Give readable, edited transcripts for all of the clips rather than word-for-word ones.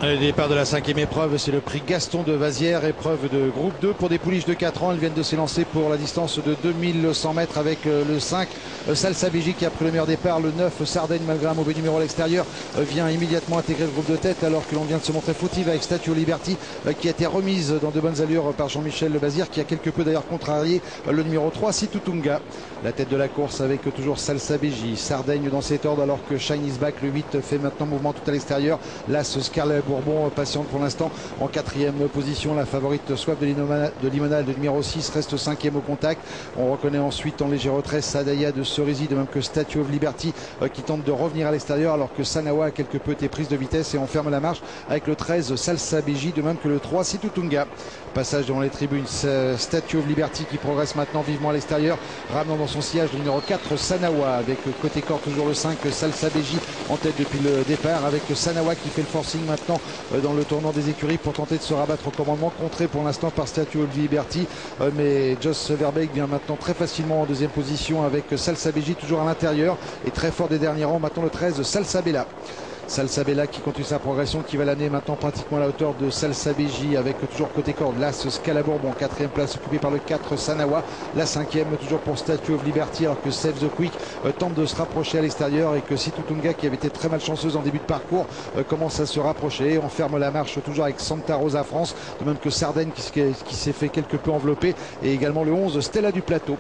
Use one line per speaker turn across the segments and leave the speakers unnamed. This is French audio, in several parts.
Le départ de la cinquième épreuve, c'est le prix Gaston de Vasières, épreuve de groupe 2 pour des pouliches de 4 ans. Elles viennent de s'élancer pour la distance de 2100 mètres avec le 5 Salsa Béji qui a pris le meilleur départ. Le 9 Sardaigne, malgré un mauvais numéro à l'extérieur, vient immédiatement intégrer le groupe de tête alors que l'on vient de se montrer fautive avec Statue Liberty qui a été remise dans de bonnes allures par Jean-Michel Lebazire qui a quelque peu d'ailleurs contrarié le numéro 3 Situtunga. La tête de la course avec toujours Salsa Béji, Sardaigne dans cet ordre alors que Shine is Back, le 8, fait maintenant mouvement tout à l'extérieur. Là, ce Scarlet Bourbon patiente pour l'instant en quatrième position. La favorite Soif de Limonade, le numéro 6, reste cinquième au contact. On reconnaît ensuite en léger retrait Sadaya de Cerisy, de même que Statue of Liberty qui tente de revenir à l'extérieur alors que Sanawa a quelque peu été prise de vitesse et on ferme la marche avec le 13 Salsa Béji, de même que le 3 Situtunga. Passage devant les tribunes, Statue of Liberty qui progresse maintenant vivement à l'extérieur, ramenant dans son sillage le numéro 4 Sanawa avec côté corps toujours le 5 Salsa Béji en tête depuis le départ avec Sanawa qui fait le forcing maintenant dans le tournant des écuries pour tenter de se rabattre au commandement, contré pour l'instant par Statue of Liberty, mais Jos Verbeek vient maintenant très facilement en deuxième position avec Salsa Béji toujours à l'intérieur et très fort des derniers rangs maintenant le 13 Salsa Bella. Salsa Bella qui continue sa progression, qui va l'amener maintenant pratiquement à la hauteur de Salsa Béji avec toujours côté corde là ce Scalabourbon, quatrième place occupée par le 4 Sanawa, la cinquième toujours pour Statue of Liberty alors que Save the Quick tente de se rapprocher à l'extérieur et que Situtunga qui avait été très malchanceuse en début de parcours commence à se rapprocher. On ferme la marche toujours avec Santa Rosa France, de même que Sardaigne qui s'est fait quelque peu envelopper et également le 11 Stella du Plateau.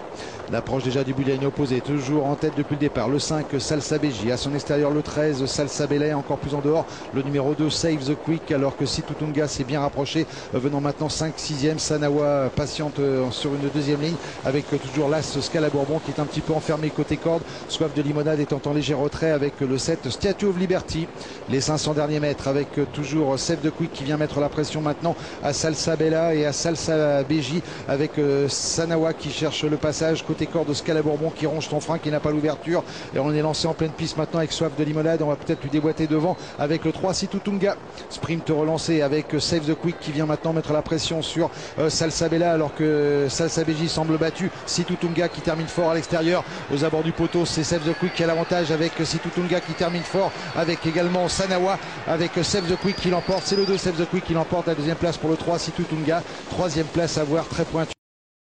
L'approche déjà du bout de la ligne opposée, toujours en tête depuis le départ le 5 Salsa Béji, à son extérieur le 13 Salsa Bella, encore plus en dehors le numéro 2 Save the Quick alors que Situtunga s'est bien rapproché, venant maintenant 5-6e. Sanawa patiente sur une deuxième ligne avec toujours l'As Scalabourbon qui est un petit peu enfermé côté corde. Soif de Limonade étant en léger retrait avec le 7 Statue of Liberty. Les 500 derniers mètres avec toujours Save the Quick qui vient mettre la pression maintenant à Salsa Bella et à Salsa Béji avec Sanawa qui cherche le passage côté corde de Scalabourbon qui ronge son frein, qui n'a pas l'ouverture et on est lancé en pleine piste maintenant avec Soif de Limonade. On va peut-être lui déboîter devant avec le 3 Situtunga. Sprint relancé avec Save the Quick qui vient maintenant mettre la pression sur Salsa Bella alors que Salsa Béji semble battu. Situtunga qui termine fort à l'extérieur aux abords du poteau, c'est Save the Quick qui a l'avantage avec Situtunga qui termine fort avec également Sanawa avec Save the Quick qui l'emporte. C'est le 2 Save the Quick qui l'emporte, la deuxième place pour le 3 Situtunga, troisième place à voir très pointu.